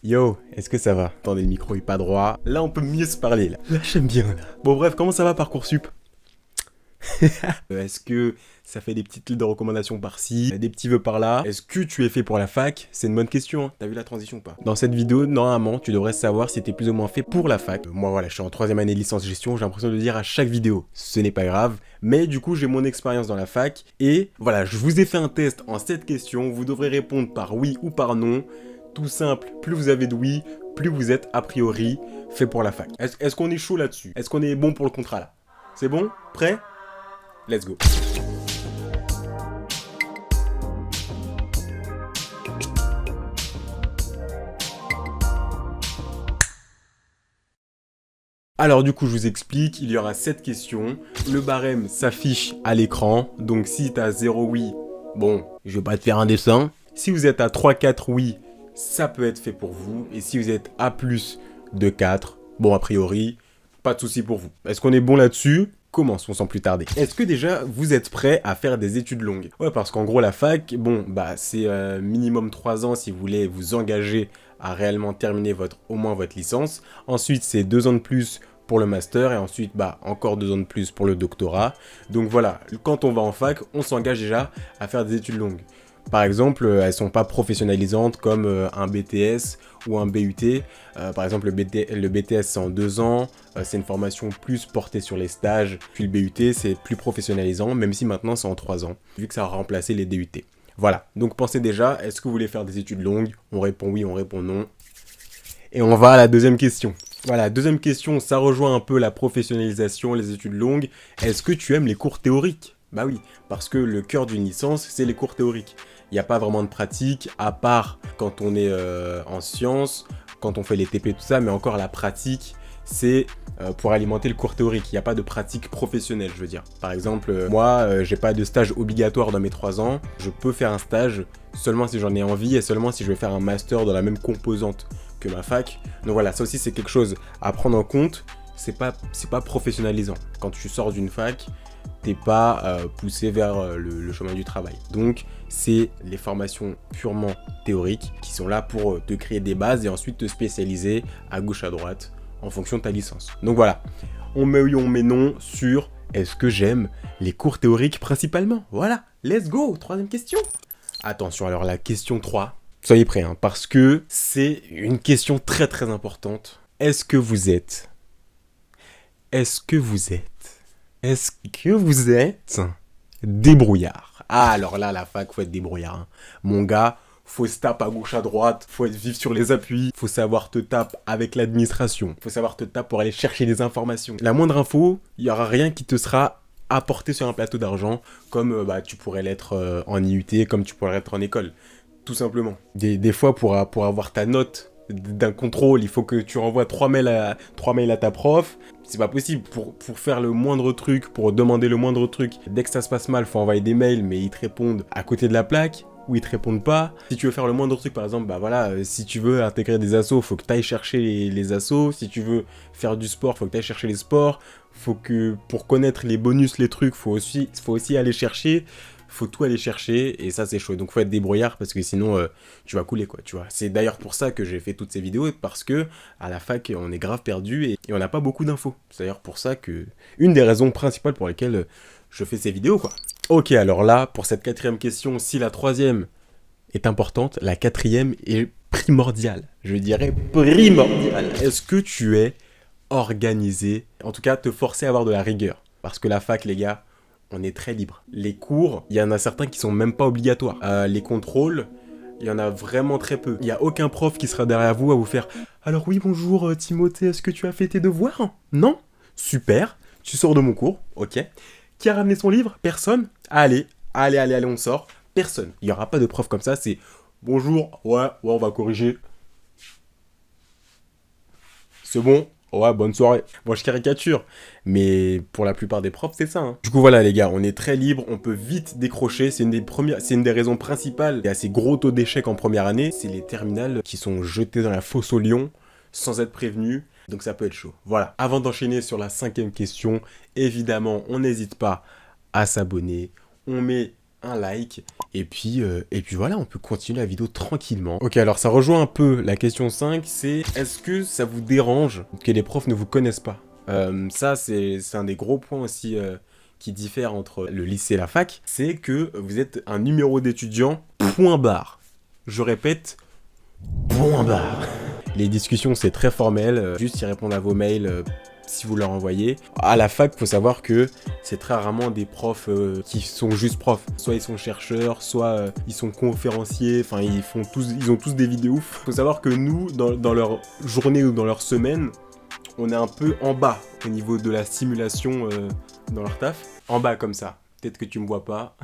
Yo, est-ce que ça va? Attendez, le micro est pas droit. Là, on peut mieux se parler, là. Là, j'aime bien, là. Bon, bref, comment ça va, Parcoursup? Est-ce que ça fait des petites listes de recommandations par-ci, des petits vœux par-là? Est-ce que tu es fait pour la fac? C'est une bonne question, hein. T'as vu la transition ou pas? Dans cette vidéo, normalement, tu devrais savoir si t'es plus ou moins fait pour la fac. Moi, voilà, je suis en 3e année de licence gestion, j'ai l'impression de dire à chaque vidéo. Ce n'est pas grave, mais du coup, j'ai mon expérience dans la fac, et voilà, je vous ai fait un test en 7 questions, vous devrez répondre par oui ou par non. Tout simple, plus vous avez de oui, plus vous êtes a priori fait pour la fac. Est-ce qu'on est chaud là-dessus? Est-ce qu'on est bon pour le contrat là? C'est bon? Prêt? Let's go. Alors du coup, je vous explique, il y aura 7 questions. Le barème s'affiche à l'écran, donc si t'as 0 oui, bon, je vais pas te faire un dessin. Si vous êtes à 3-4 oui, ça peut être fait pour vous. Et si vous êtes à plus de 4, bon, a priori, pas de souci pour vous. Est-ce qu'on est bon là-dessus? Commençons sans plus tarder. Est-ce que déjà, vous êtes prêt à faire des études longues? Ouais, parce qu'en gros, la fac, bon, bah, c'est minimum 3 ans si vous voulez vous engager à réellement terminer au moins votre licence. Ensuite, c'est 2 ans de plus pour le master et ensuite, bah, encore 2 ans de plus pour le doctorat. Donc voilà, quand on va en fac, on s'engage déjà à faire des études longues. Par exemple, elles sont pas professionnalisantes comme un BTS ou un BUT. Par exemple, le BTS c'est en 2 ans, c'est une formation plus portée sur les stages. Puis le BUT c'est plus professionnalisant, même si maintenant c'est en 3 ans, vu que ça a remplacé les DUT. Voilà, donc pensez déjà, est-ce que vous voulez faire des études longues? On répond oui, on répond non. Et on va à la deuxième question. Voilà, deuxième question, ça rejoint un peu la professionnalisation, les études longues. Est-ce que tu aimes les cours théoriques? Bah oui, parce que le cœur d'une licence, c'est les cours théoriques. Il n'y a pas vraiment de pratique, à part quand on est en sciences, quand on fait les TP, tout ça, mais encore la pratique, c'est pour alimenter le cours théorique. Il n'y a pas de pratique professionnelle, je veux dire. Par exemple, moi, j'ai pas de stage obligatoire dans mes 3 ans. Je peux faire un stage seulement si j'en ai envie et seulement si je vais faire un master dans la même composante que ma fac. Donc voilà, ça aussi c'est quelque chose à prendre en compte. C'est pas professionnalisant. Quand tu sors d'une fac, t'es pas poussé vers le chemin du travail. Donc c'est les formations purement théoriques qui sont là pour te créer des bases et ensuite te spécialiser à gauche à droite en fonction de ta licence. Donc voilà, on met oui, on met non sur est-ce que j'aime les cours théoriques principalement. Voilà, let's go, troisième question. Attention, alors la question 3, soyez prêts, hein, parce que c'est une question très très importante. Est-ce que vous êtes débrouillard? Ah, alors là, la fac, faut être débrouillard. Hein. Mon gars, faut se taper à gauche à droite, faut être vif sur les appuis, faut savoir te taper avec l'administration, faut savoir te taper pour aller chercher des informations. La moindre info, il n'y aura rien qui te sera apporté sur un plateau d'argent, comme bah, tu pourrais l'être en IUT, comme tu pourrais l'être en école. Tout simplement. Des fois, pour avoir ta note d'un contrôle, il faut que tu renvoies 3 mails à ta prof. C'est pas possible. Pour faire le moindre truc, pour demander le moindre truc, dès que ça se passe mal, faut envoyer des mails, mais ils te répondent à côté de la plaque, ou ils te répondent pas. Si tu veux faire le moindre truc, par exemple, bah voilà, si tu veux intégrer des assos, faut que tu ailles chercher les assos. Si tu veux faire du sport, faut que tu ailles chercher les sports. Faut que, pour connaître les bonus, les trucs, faut aussi aller chercher. Faut tout aller chercher et ça c'est chaud. Donc faut être débrouillard parce que sinon tu vas couler quoi, tu vois. C'est d'ailleurs pour ça que j'ai fait toutes ces vidéos parce que à la fac on est grave perdu et on n'a pas beaucoup d'infos. C'est d'ailleurs pour ça que une des raisons principales pour lesquelles je fais ces vidéos quoi. Ok, alors là pour cette 4e question, si la 3e est importante, la 4e est primordiale. Je dirais primordiale. Est-ce que tu es organisé, en tout cas te forcer à avoir de la rigueur? Parce que la fac les gars, on est très libre. Les cours, il y en a certains qui sont même pas obligatoires. Les contrôles, il y en a vraiment très peu. Il n'y a aucun prof qui sera derrière vous à vous faire « Alors oui, bonjour Timothée, est-ce que tu as fait tes devoirs ?» Non? Super, tu sors de mon cours, ok. Qui a ramené son livre? Personne? Allez, on sort. Personne. Il n'y aura pas de prof comme ça, c'est « Bonjour, ouais, on va corriger. » C'est bon? Ouais, bonne soirée. Bon, je caricature, mais pour la plupart des profs, c'est ça. Hein. Du coup, voilà, les gars, on est très libre, on peut vite décrocher. C'est une des raisons principales. Il y a ces gros taux d'échec en première année. C'est les terminales qui sont jetés dans la fosse au lion sans être prévenus. Donc ça peut être chaud. Voilà. Avant d'enchaîner sur la 5e question, évidemment, on n'hésite pas à s'abonner. On met un like, et puis voilà, on peut continuer la vidéo tranquillement. Ok, alors ça rejoint un peu la question 5, c'est est-ce que ça vous dérange que les profs ne vous connaissent pas? Ça, c'est un des gros points aussi qui diffère entre le lycée et la fac, c'est que vous êtes un numéro d'étudiant, point barre. Je répète, point barre. Les discussions, c'est très formel, juste ils répondent à vos mails si vous leur envoyez. À la fac, faut savoir que c'est très rarement des profs qui sont juste profs. Soit ils sont chercheurs, soit ils sont conférenciers, enfin ils ont tous des vidéos. Faut savoir que nous, dans leur journée ou dans leur semaine, on est un peu en bas au niveau de la stimulation dans leur taf. En bas comme ça. Peut-être que tu me vois pas.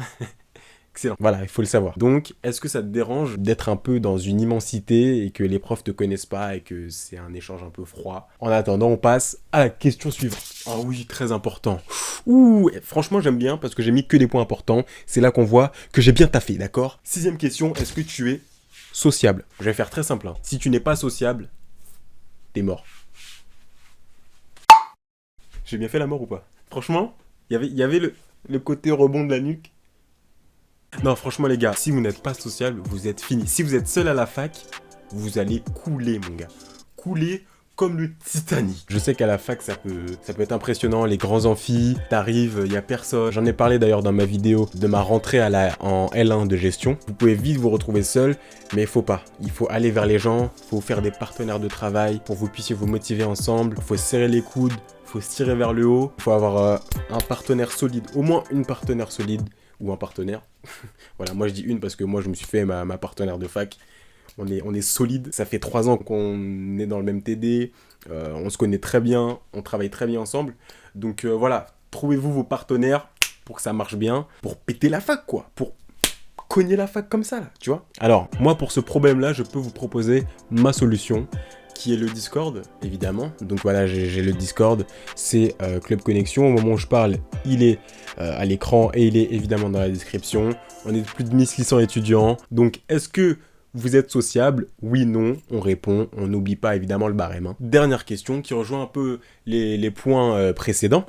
Excellent. Voilà, il faut le savoir. Donc, est-ce que ça te dérange d'être un peu dans une immensité et que les profs te connaissent pas et que c'est un échange un peu froid? En attendant, on passe à la question suivante. Oh oui, très important. Ouh, franchement, j'aime bien parce que j'ai mis que des points importants. C'est là qu'on voit que j'ai bien taffé, d'accord? 6e question, est-ce que tu es sociable? Je vais faire très simple. Hein. Si tu n'es pas sociable, t'es mort. J'ai bien fait la mort ou pas? Franchement, il y avait le côté rebond de la nuque. Non, franchement, les gars, si vous n'êtes pas sociable, vous êtes fini. Si vous êtes seul à la fac, vous allez couler, mon gars. Couler comme le Titanic. Je sais qu'à la fac, ça peut être impressionnant. Les grands amphis, t'arrives, il n'y a personne. J'en ai parlé d'ailleurs dans ma vidéo de ma rentrée en L1 de gestion. Vous pouvez vite vous retrouver seul, mais il faut pas. Il faut aller vers les gens, il faut faire des partenaires de travail pour que vous puissiez vous motiver ensemble. Il faut serrer les coudes, il faut se tirer vers le haut. Il faut avoir un partenaire solide, au moins une partenaire solide. Ou un partenaire. Voilà, moi je dis une parce que moi je me suis fait ma partenaire de fac. On est solide. Ça fait 3 ans qu'on est dans le même TD. On se connaît très bien. On travaille très bien ensemble. Donc voilà, trouvez-vous vos partenaires pour que ça marche bien. Pour péter la fac, quoi. Pour cogner la fac comme ça, là, tu vois. Alors, moi pour ce problème-là, je peux vous proposer ma solution, qui est le Discord, évidemment. Donc voilà, j'ai le Discord, c'est Club Connexion. Au moment où je parle, il est à l'écran et il est évidemment dans la description. On est plus de 1600 étudiants. Donc, est-ce que vous êtes sociable? Oui, non, on répond. On n'oublie pas évidemment le barème. Hein. Dernière question qui rejoint un peu les points précédents.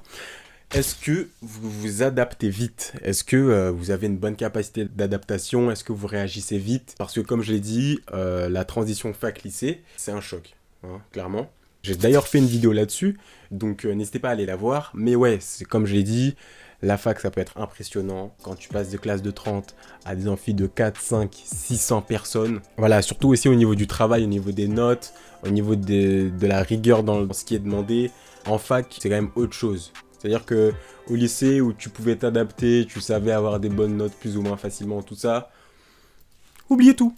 Est-ce que vous vous adaptez vite? Est-ce que vous avez une bonne capacité d'adaptation? Est-ce que vous réagissez vite? Parce que comme je l'ai dit, la transition fac-lycée, c'est un choc, hein, clairement. J'ai d'ailleurs fait une vidéo là-dessus, donc n'hésitez pas à aller la voir. Mais ouais, c'est comme je l'ai dit, la fac, ça peut être impressionnant. Quand tu passes de classe de 30 à des amphis de 4, 5, 600 personnes. Voilà, surtout aussi au niveau du travail, au niveau des notes, au niveau de la rigueur dans ce qui est demandé. En fac, c'est quand même autre chose. C'est-à-dire que au lycée où tu pouvais t'adapter, tu savais avoir des bonnes notes plus ou moins facilement, tout ça, oubliez tout.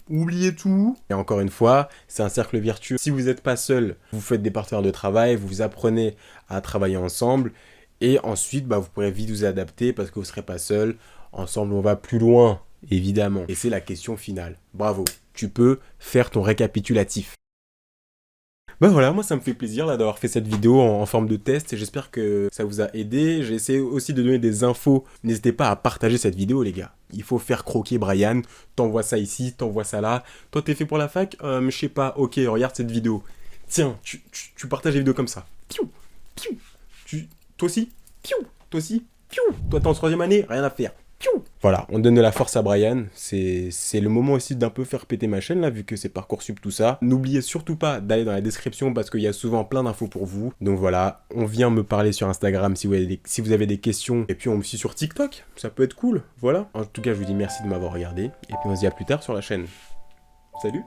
Et encore une fois, c'est un cercle vertueux. Si vous n'êtes pas seul, vous faites des partenaires de travail, vous apprenez à travailler ensemble, et ensuite, vous pourrez vite vous adapter parce que vous ne serez pas seul. Ensemble, on va plus loin, évidemment. Et c'est la question finale. Bravo, tu peux faire ton récapitulatif. Voilà, moi ça me fait plaisir là d'avoir fait cette vidéo en forme de test et j'espère que ça vous a aidé. J'ai essayé aussi de donner des infos. N'hésitez pas à partager cette vidéo les gars. Il faut faire croquer Brian. T'envoies ça ici, t'envoies ça là. Toi t'es fait pour la fac? Je sais pas. Ok, regarde cette vidéo. Tiens, tu partages les vidéos comme ça. Piou, piou. Toi aussi? Piou, toi aussi? Piou. Toi t'es en 3e année? Rien à faire. Piou. Voilà, on donne de la force à Brian, c'est le moment aussi d'un peu faire péter ma chaîne là, vu que c'est Parcoursup tout ça. N'oubliez surtout pas d'aller dans la description parce qu'il y a souvent plein d'infos pour vous. Donc voilà, on vient me parler sur Instagram si vous avez des questions. Et puis on me suit sur TikTok, ça peut être cool, voilà. En tout cas, je vous dis merci de m'avoir regardé. Et puis on se dit à plus tard sur la chaîne. Salut!